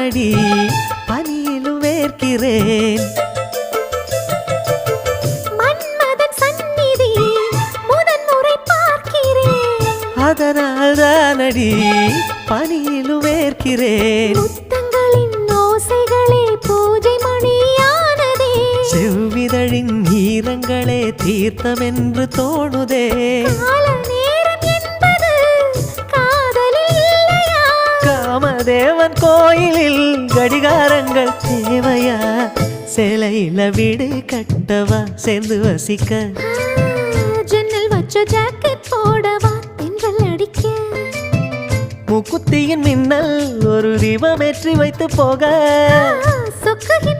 தானடி பனியிலும் வேர்க்கிறேன். மன்மதன் சந்நிதி முதன்முறை பார்க்கிறேன். அதனால் தானடி பனியிலும் வேர்க்கிறேன். முத்தங்களின் ஓசைகளே பூஜை மணியானதே. செவ்விதழின் ஈரங்களே தீர்த்தமென்று தோணுதே. கால நேரம் என்பது காதலில் இல்லையா? காமதேவன் கோயிலில் கடிகாரங்கள் தேவையா? சேலையில வீடு கட்டவா சேர்ந்து வசிக்க? ஜன்னல் வச்ச ஜாக்கெட் போடவா தென்றல் அடிக்க? முக்குத்தியின் மின்னல் ஒரு தீபம் ஏற்றி வைத்து போக. சொக்குகின்ற